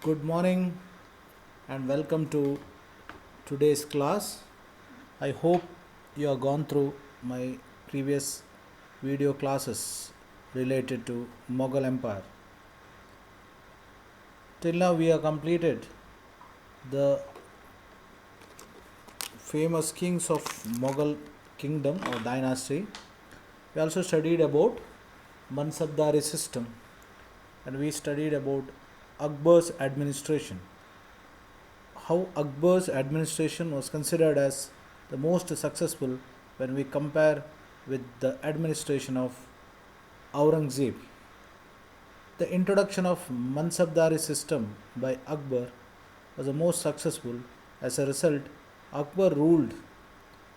Good morning and welcome to today's class. I hope you have gone through my previous video classes related to Mughal Empire. Till now we have completed the famous kings of Mughal kingdom or dynasty. We also studied about Mansabdari system and we studied about Akbar's administration. How Akbar's administration was considered as the most successful when we compare with the administration of Aurangzeb. The introduction of Mansabdari system by Akbar was the most successful. As a result, Akbar ruled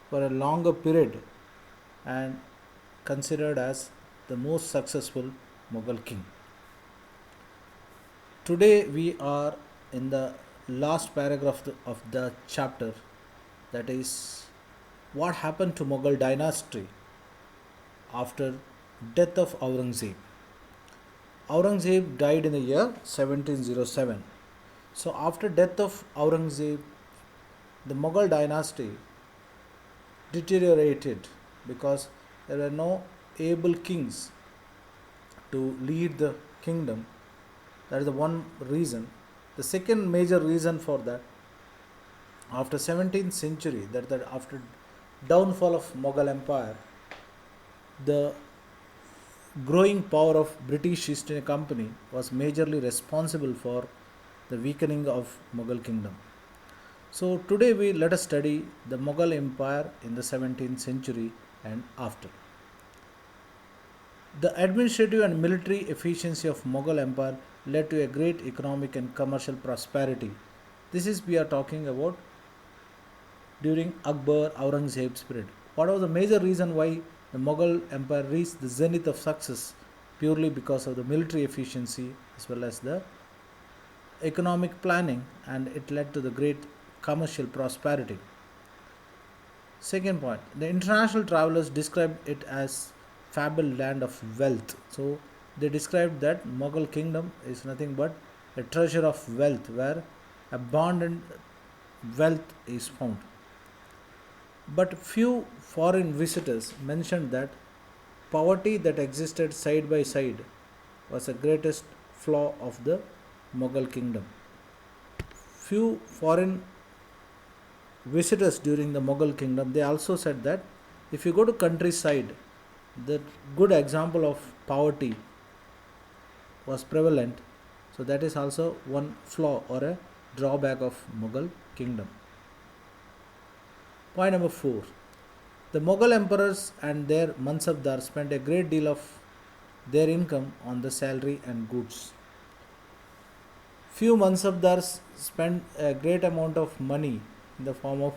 for a longer period and considered as the most successful Mughal king. Today we are in the last paragraph of the chapter, that is what happened to Mughal dynasty after death of Aurangzeb. Aurangzeb died in the year 1707. So after death of Aurangzeb, the Mughal dynasty deteriorated because there were no able kings to lead the kingdom. That is the one reason. The second major reason for that, after 17th century, that after downfall of Mughal Empire, the growing power of British East India Company was majorly responsible for the weakening of Mughal kingdom. So today let us study the Mughal Empire in the 17th century and after. The administrative and military efficiency of Mughal Empire led to a great economic and commercial prosperity. This is we are talking about during Akbar Aurangzeb's period. What was the major reason why the Mughal Empire reached the zenith of success? Purely because of the military efficiency as well as the economic planning, and it led to the great commercial prosperity. Second point, the international travelers described it as fabled land of wealth. So they described that Mughal kingdom is nothing but a treasure of wealth where abundant wealth is found. But few foreign visitors mentioned that poverty that existed side by side was the greatest flaw of the Mughal kingdom. Few foreign visitors during the Mughal kingdom, they also said that if you go to countryside, the good example of poverty was prevalent. So that is also one flaw or a drawback of Mughal kingdom. Point number 4. The Mughal emperors and their Mansabdar spent a great deal of their income on the salary and goods. Few Mansabdars spent a great amount of money in the form of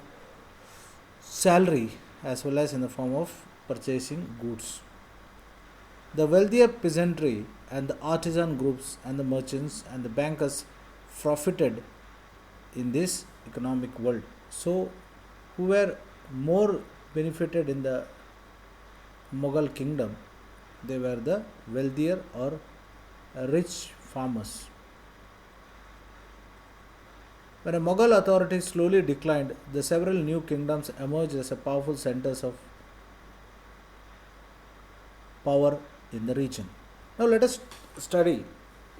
salary as well as in the form of purchasing goods. The wealthier peasantry and the artisan groups and the merchants and the bankers profited in this economic world. So, who were more benefited in the Mughal kingdom? They were the wealthier or rich farmers. When a Mughal authority slowly declined, the several new kingdoms emerged as a powerful centers of power in the region. Now let us study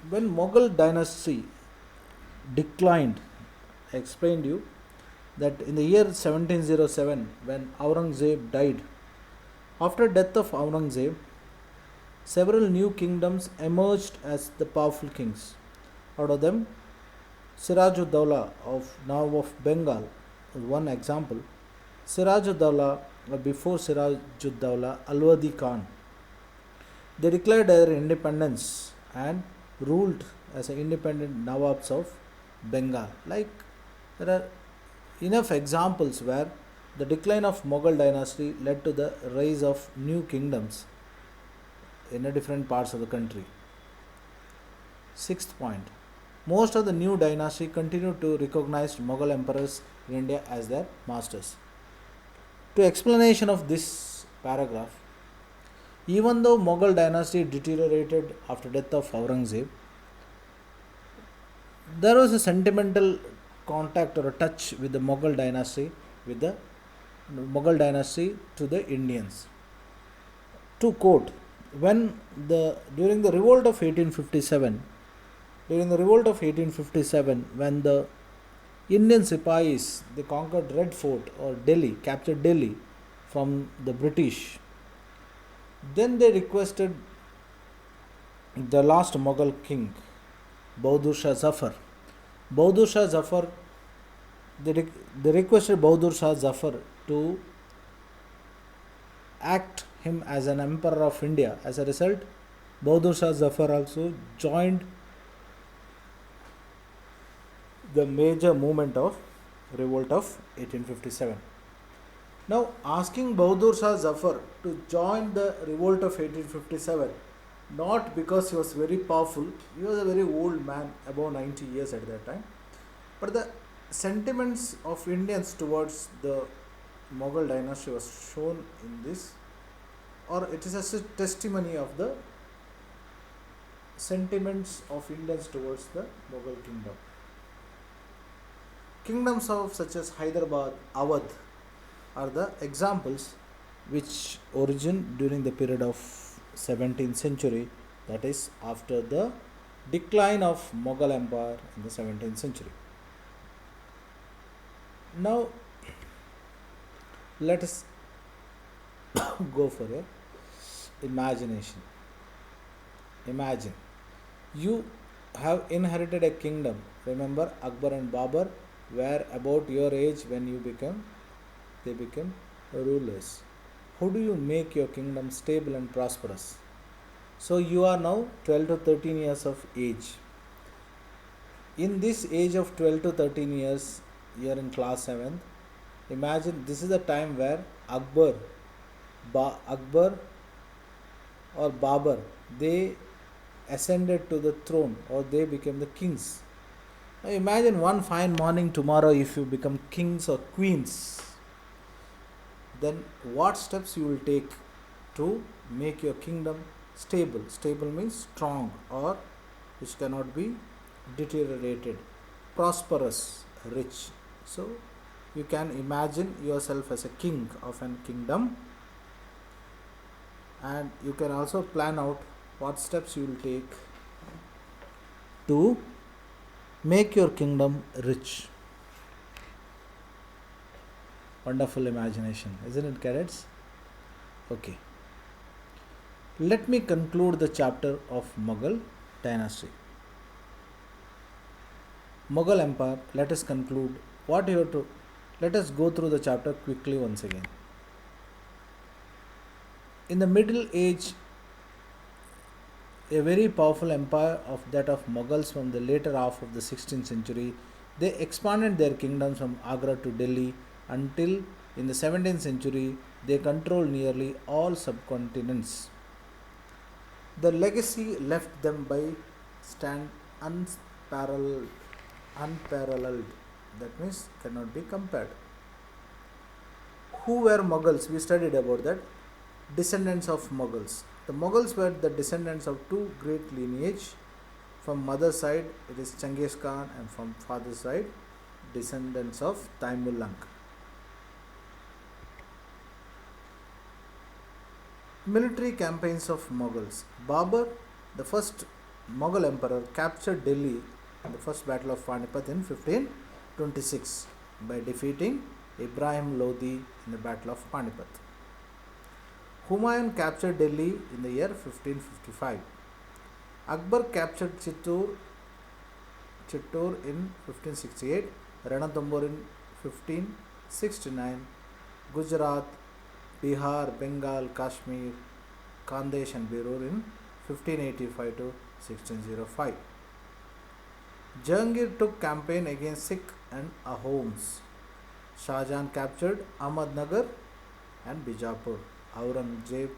when Mughal dynasty declined. I explained you that in the year 1707 when Aurangzeb died, after death of Aurangzeb, several new kingdoms emerged as the powerful kings. Out of them, Siraj-ud-Dawla of Bengal is one example. Siraj-ud-Dawla, or before Siraj-ud-Dawla, Alwadi Khan, they declared their independence and ruled as independent Nawabs of Bengal. Like there are enough examples where the decline of Mughal dynasty led to the rise of new kingdoms in different parts of the country. Sixth point, most of the new dynasty continued to recognize Mughal emperors in India as their masters. To explanation of this paragraph, even though Mughal dynasty deteriorated after death of Aurangzeb, There was a sentimental contact or a touch with the Mughal dynasty, with the Mughal dynasty to the Indians. To quote, when the during the revolt of 1857, when the Indian Sipahis they conquered Red Fort or Delhi, captured Delhi from the British, then they requested the last Mughal king, Bahadur Shah Zafar. Bahadur Shah Zafar, they requested Bahadur Shah Zafar to act him as an emperor of India. As a result, Bahadur Shah Zafar also joined the major movement of revolt of 1857. Now, asking Bahadur Shah Zafar to join the revolt of 1857, not because he was very powerful, he was a very old man, above 90 years at that time, but the sentiments of Indians towards the Mughal dynasty was shown in this, or it is a testimony of the sentiments of Indians towards the Mughal kingdom. Kingdoms of such as Hyderabad, Awadh are the examples which origin during the period of 17th century, that is after the decline of Mughal Empire in the 17th century. Now let us go for a imagination. Imagine you have inherited a kingdom. Remember, Akbar and Babur were about your age when they became rulers. How do you make your kingdom stable and prosperous? So you are now 12 to 13 years of age. In this age of 12 to 13 years, you are in class 7th. Imagine this is the time where Akbar or Babur, they ascended to the throne or they became the kings. Now imagine one fine morning tomorrow if you become kings or queens, then what steps you will take to make your kingdom stable. Stable means strong or which cannot be deteriorated, prosperous, rich. So you can imagine yourself as a king of a kingdom, and you can also plan out what steps you will take to make your kingdom rich. Wonderful imagination, isn't it, cadets? Okay. Let me conclude the chapter of Mughal dynasty. Mughal Empire, let us conclude what you have to. Let us go through the chapter quickly once again. In the Middle Age, a very powerful empire of that of Mughals from the later half of the 16th century, they expanded their kingdoms from Agra to Delhi until in the 17th century they controlled nearly all subcontinents. The legacy left them by stand unparalleled. That means cannot be compared. Who were Mughals? We studied about that. Descendants of Mughals. The Mughals were the descendants of two great lineage. From mother side it is Genghis Khan, and from father side descendants of Taimur-Lanka. Military campaigns of Mughals. Babur, the first Mughal emperor, captured Delhi in the first battle of Panipat in 1526 by defeating Ibrahim Lodi in the battle of Panipat. Humayun captured Delhi in the year 1555. Akbar captured Chittor in 1568, Ranthambore in 1569, Gujarat, Bihar, Bengal, Kashmir, Khandesh and Birur in 1585 to 1605. Jahangir took campaign against Sikh and Ahoms. Shah Jahan captured Ahmednagar and Bijapur. Aurangzeb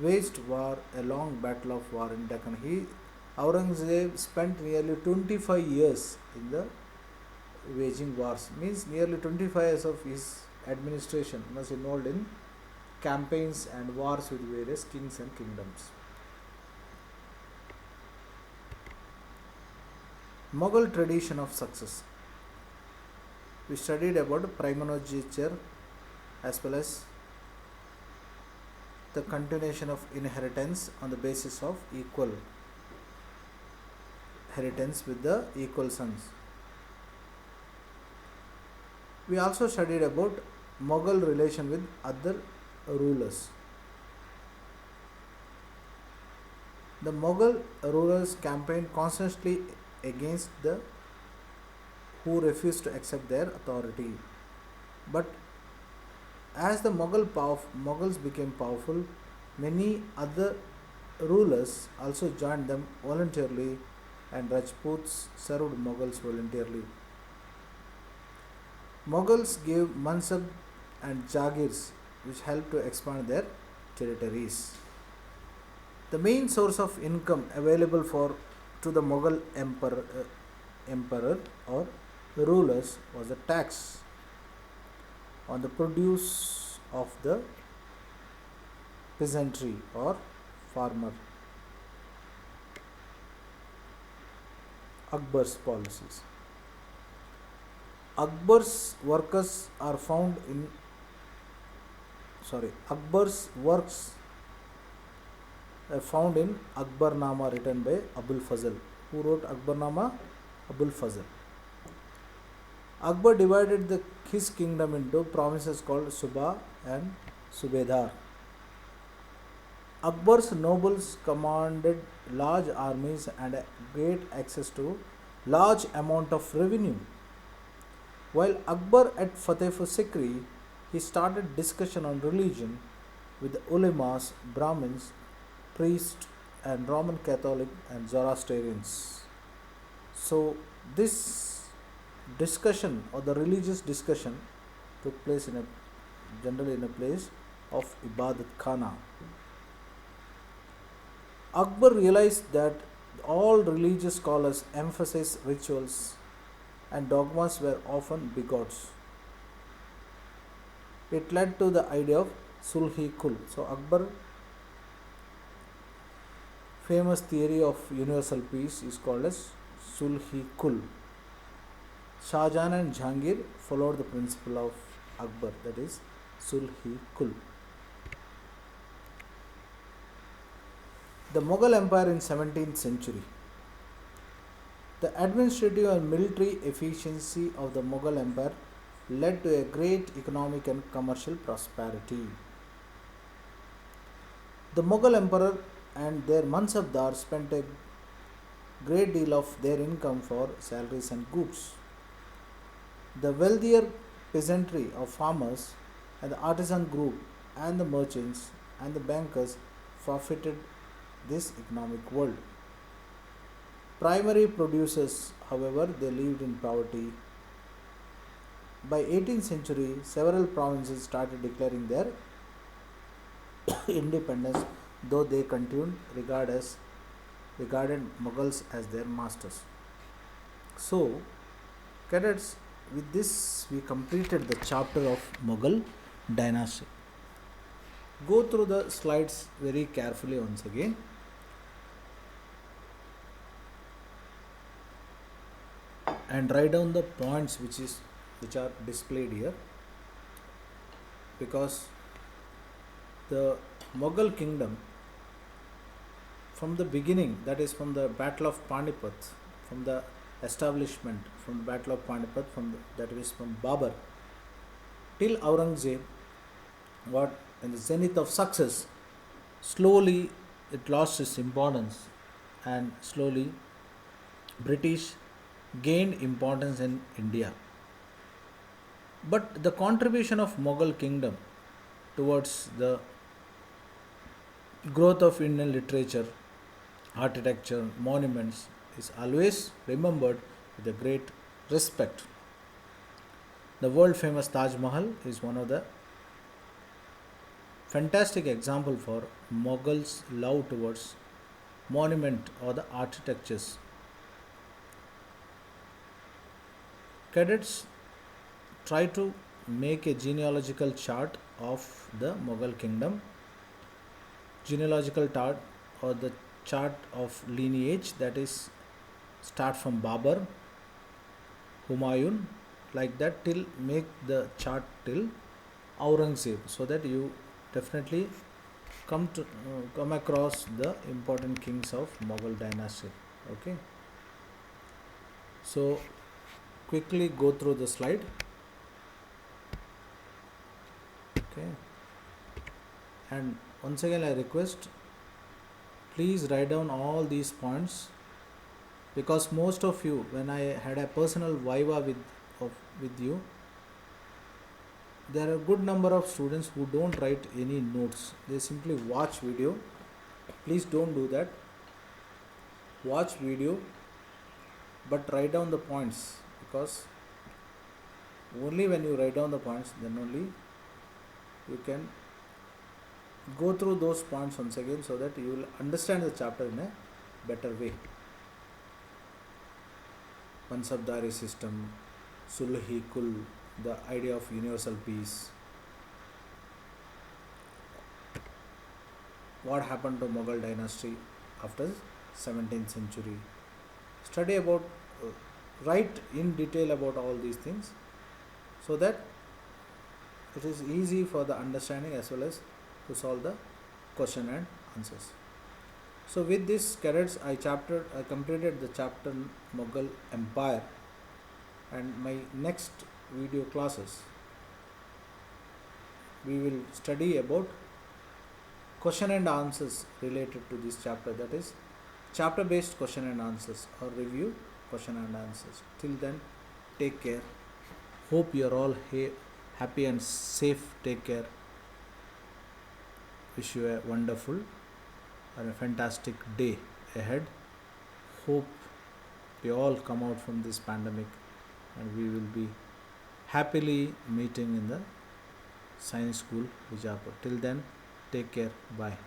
waged war, a long battle of war in Deccan. Aurangzeb spent nearly 25 years in the waging wars. Means nearly 25 years of his administration was involved in campaigns and wars with various kings and kingdoms. Mughal tradition of success. We studied about primogeniture as well as the continuation of inheritance on the basis of equal inheritance with the equal sons. We also studied about Mughal relation with other rulers. The Mughal rulers campaigned constantly against the who refused to accept their authority. But as the Mughals became powerful, many other rulers also joined them voluntarily, and Rajputs served Mughals voluntarily. Mughals gave mansab and jagirs, which helped to expand their territories. The main source of income available for to the Mughal emperor or rulers was the tax on the produce of the peasantry or farmer. Akbar's policies. Akbar's workers are found in Akbar's works are found in Akbarnama written by Abul Fazl. Who wrote Akbarnama? Abul Fazl. Akbar divided his kingdom into provinces called Suba and Subedar. Akbar's nobles commanded large armies and great access to large amount of revenue. While Akbar at Fatehpur Sikri, he started discussion on religion with the ulemas, Brahmins, priests, and Roman Catholic and Zoroastrians. So this discussion or the religious discussion took place generally in a place of Ibadat Khana. Akbar realized that all religious scholars emphasize rituals and dogmas were often bigots. It led to the idea of Sulhi Kul. So Akbar famous theory of universal peace is called as Sulhi Kul. Shah Jahan and Jahangir followed the principle of Akbar, that is Sulhi Kul. The Mughal Empire in 17th century. The administrative and military efficiency of the Mughal Empire led to a great economic and commercial prosperity. The Mughal Emperor and their Mansabdar spent a great deal of their income for salaries and goods. The wealthier peasantry of farmers and the artisan group and the merchants and the bankers profited this economic world. Primary producers, however, they lived in poverty. By 18th century, several provinces started declaring their independence, though they continued regarded Mughals as their masters. So, cadets, with this we completed the chapter of Mughal dynasty. Go through the slides very carefully once again. And write down the points which are displayed here, because the Mughal kingdom from the beginning, that is from the Battle of Panipat, from the establishment, from the Battle of Panipat, that is from Babur till Aurangzeb, what in the zenith of success, slowly it lost its importance, and slowly British gained importance in India. But the contribution of Mughal kingdom towards the growth of Indian literature, architecture, monuments is always remembered with a great respect. The world famous Taj Mahal is one of the fantastic example for Mughals' love towards monument or the architectures. Cadets, try to make a genealogical chart of the Mughal kingdom. Genealogical chart or the chart of lineage, that is start from Babur, Humayun, like that till make the chart till Aurangzeb, so that you definitely come across the important kings of Mughal dynasty. Okay, so quickly go through the slide. Okay, and once again I request, please write down all these points, because most of you, when I had a personal viva with you, there are a good number of students who don't write any notes. They simply watch video. Please don't do that. Watch video but write down the points, because only when you write down the points, then only you can go through those points once again, so that you will understand the chapter in a better way. Mansabdari system, Sulhi Kul, the idea of universal peace, what happened to Mughal dynasty after 17th century. Study about, write in detail about all these things, so that it is easy for the understanding as well as to solve the question and answers. So with this cadets, I completed the chapter Mughal Empire, and my next video classes we will study about question and answers related to this chapter, that is chapter based question and answers, or review question and answers. Till then, take care. Hope you are all happy and safe. Take care. Wish you a wonderful and a fantastic day ahead. Hope we all come out from this pandemic and we will be happily meeting in the science school Vijapur. Till then, take care. Bye.